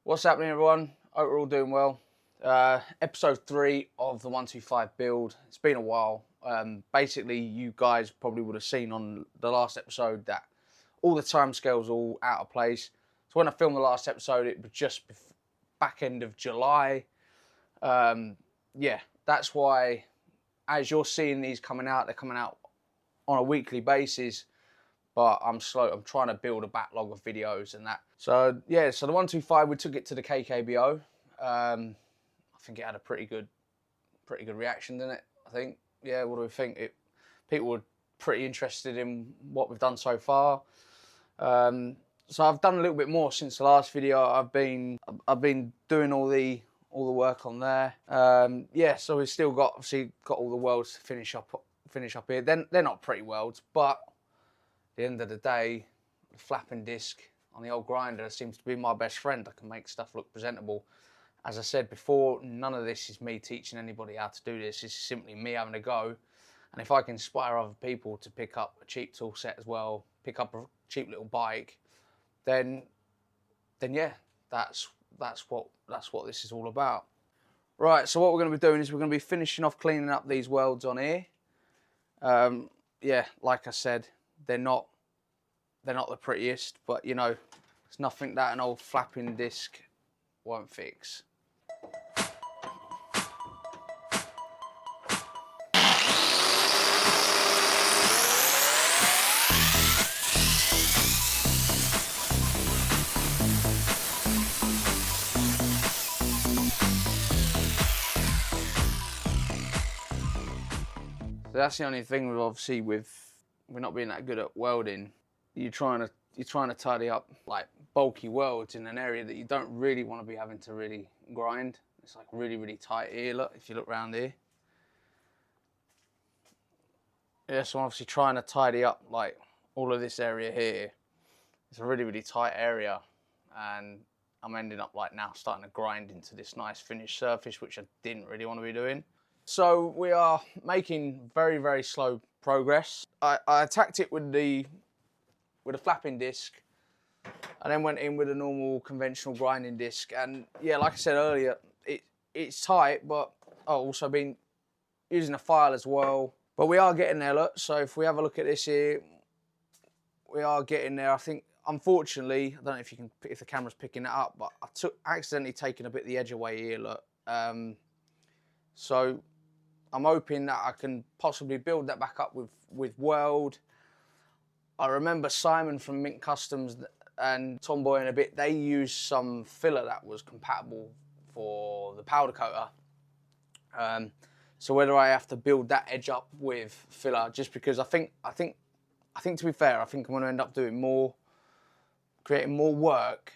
What's happening, everyone? Hope we're all doing well. Episode 3 of the 125 build. It's been a while. Basically, you guys probably would have seen on the last episode that all the timescales are all out of place. So when I filmed the last episode, it was just back end of July. Yeah, that's why, as you're seeing these coming out, they're coming out on a weekly basis. But I'm slow. I'm trying to build a backlog of videos and that. So yeah, so the 125, we took it to the KKBO. I think it had a pretty good reaction, didn't it? I think. Yeah, what do we think? People were pretty interested in what we've done so far. So I've done a little bit more since the last video. I've been doing all the work on there. Yeah, so we've still got all the welds to finish up here. They're not pretty welds, but at the end of the day, the flapping disc on the old grinder seems to be my best friend. I can make stuff look presentable. As I said before, none of this is me teaching anybody how to do this. This is simply me having a go. And if I can inspire other people to pick up a cheap tool set as well, pick up a cheap little bike, then yeah, that's what this is all about. Right, so what we're going to be doing is we're going to be finishing off cleaning up these welds on here. Yeah, like I said, they're not the prettiest, but you know, it's nothing that an old flapping disc won't fix. So that's the only thing with we're not being that good at welding. You're trying to tidy up like bulky welds in an area that you don't really want to be having to really grind. It's like really tight here. Look, if you look around here. Yeah, so I'm obviously trying to tidy up like all of this area here. It's a really tight area, and I'm ending up like now starting to grind into this nice finished surface, which I didn't really want to be doing. So we are making very slow progress. I attacked it with a flapping disc, and then went in with a normal conventional grinding disc. And yeah, like I said earlier, it's tight, but I've also been using a file as well. But we are getting there, look. So if we have a look at this here, we are getting there. I think, unfortunately, I don't know if the camera's picking it up, but I accidentally taken a bit of the edge away here, look. So I'm hoping that I can possibly build that back up with weld. I remember Simon from Mint Customs and Tomboy in a bit, they used some filler that was compatible for the powder coater. So whether I have to build that edge up with filler, just because I think to be fair, I think I'm going to end up doing creating more work,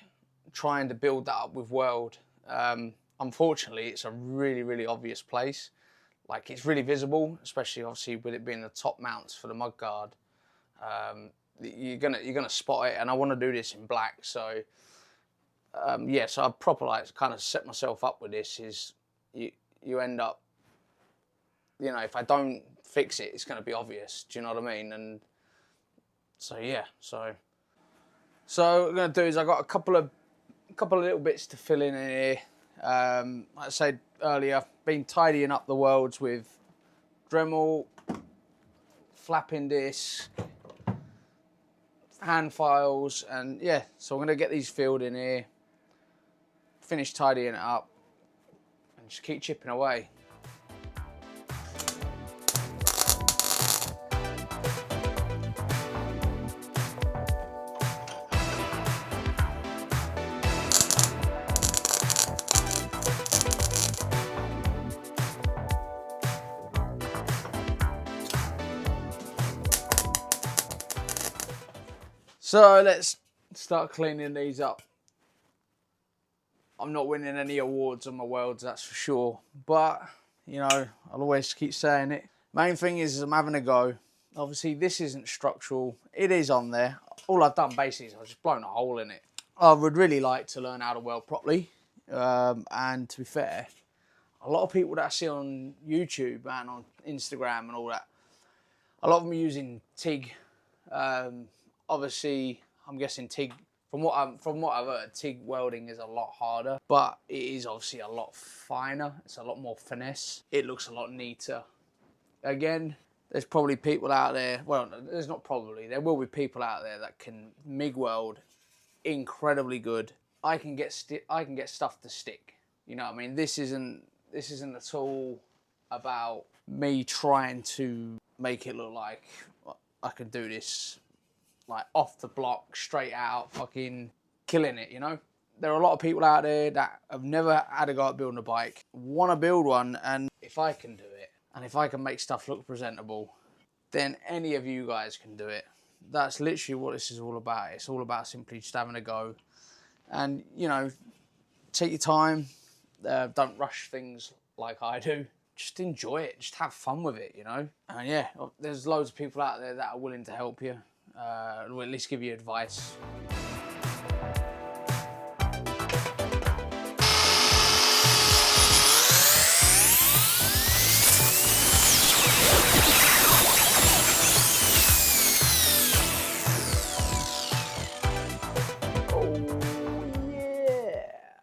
trying to build that up with weld. Unfortunately, it's a really obvious place. Like, it's really visible, especially obviously with it being the top mounts for the mudguard. You're gonna spot it, and I want to do this in black. So yeah, so I proper kind of set myself up with this. Is you end up, you know, if I don't fix it, it's going to be obvious. Do you know what I mean? And so yeah, so what I'm going to do is I got a couple of little bits to fill in here. Like I said earlier, been tidying up the welds with Dremel, flapping disc, hand files, and yeah, so I'm going to get these filled in here, finish tidying it up, and just keep chipping away. So let's start cleaning these up. I'm not winning any awards on my welds, that's for sure. But, you know, I'll always keep saying it. Main thing is I'm having a go. Obviously, this isn't structural. It is on there. All I've done basically is I've just blown a hole in it. I would really like to learn how to weld properly. And to be fair, a lot of people that I see on YouTube and on Instagram and all that, a lot of them are using TIG. Obviously, I'm guessing TIG From what I've heard, TIG welding is a lot harder, but it is obviously a lot finer. It's a lot more finesse. It looks a lot neater. Again, there's probably people out there, well, there's not probably, there will be people out there that can MIG weld incredibly good. I can get stuff to stick. You know what I mean? This isn't at all about me trying to make it look like I can do this like off the block, straight out, fucking killing it, you know? There are a lot of people out there that have never had a go at building a bike, want to build one, and if I can do it, and if I can make stuff look presentable, then any of you guys can do it. That's literally what this is all about. It's all about simply just having a go. And, you know, take your time. Don't rush things like I do. Just enjoy it. Just have fun with it, you know? And yeah, there's loads of people out there that are willing to help you, or at least give you advice.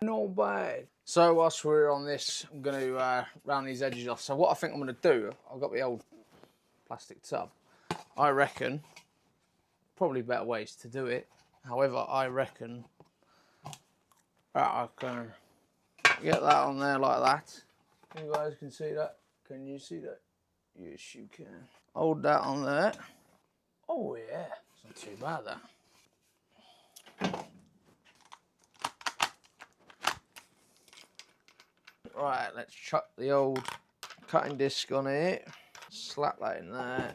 Not bad. So whilst we're on this, I'm going to round these edges off. So what I think I'm going to do, I've got the old plastic tub. I reckon, probably better ways to do it. However, I reckon that I can get that on there like that. You guys can see that? Can you see that? Yes, you can. Hold that on there. Oh yeah, it's not too bad that. Right, let's chuck the old cutting disc on it, slap that in there.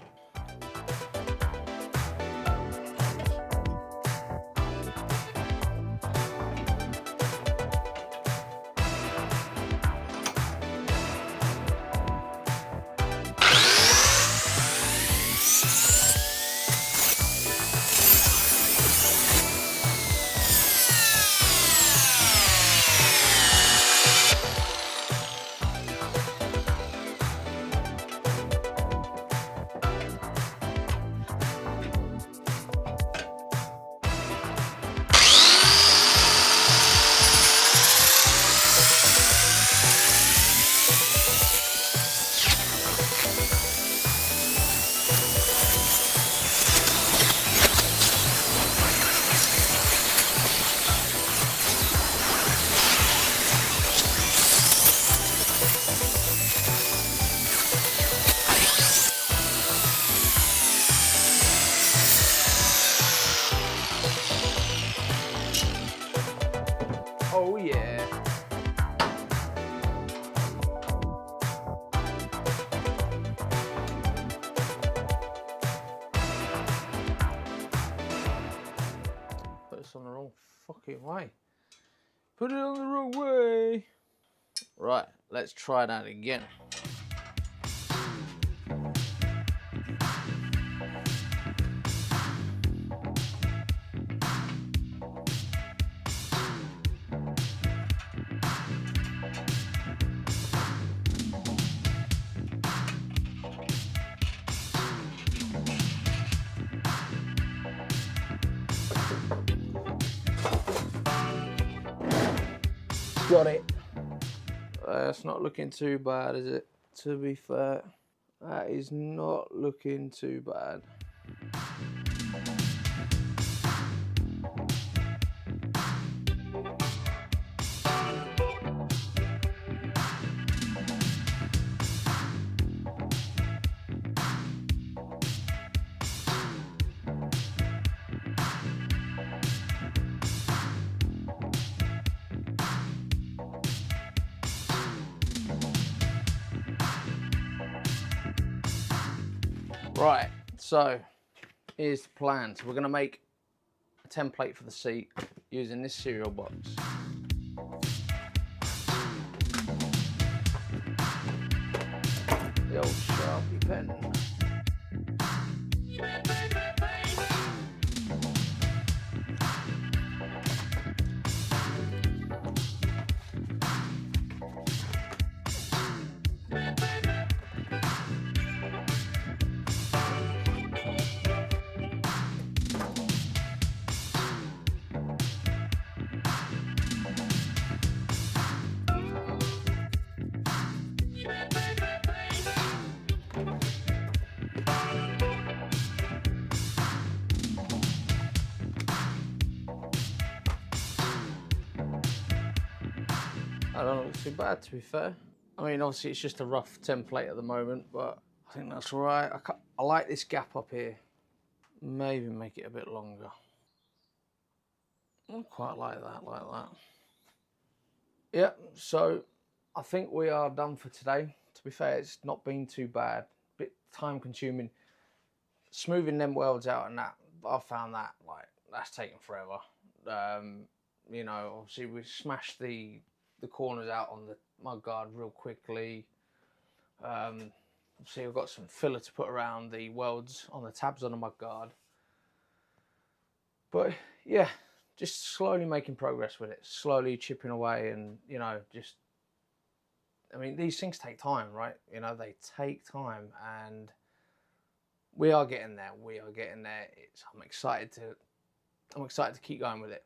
Oh yeah. Put this on the wrong fucking way. Put it on the wrong way. Right, let's try that again. Got it. That's not looking too bad, is it? To be fair, that is not looking too bad. Right, so here's the plan. So we're going to make a template for the seat using this cereal box. The old Sharpie pen. I don't look too bad, to be fair. I mean, obviously it's just a rough template at the moment, but I think that's all right. I like this gap up here. Maybe make it a bit longer. I quite like that. Yeah, so I think we are done for today. To be fair, it's not been too bad. A bit time consuming. Smoothing them welds out and that, I found that, like, that's taken forever. You know, obviously we smashed the corners out on the mudguard real quickly. Obviously I've got some filler to put around the welds on the tabs on the mudguard. But yeah, just slowly making progress with it, slowly chipping away, and you know, just, I mean, these things take time, right? You know, they take time, and we are getting there. I'm excited to keep going with it.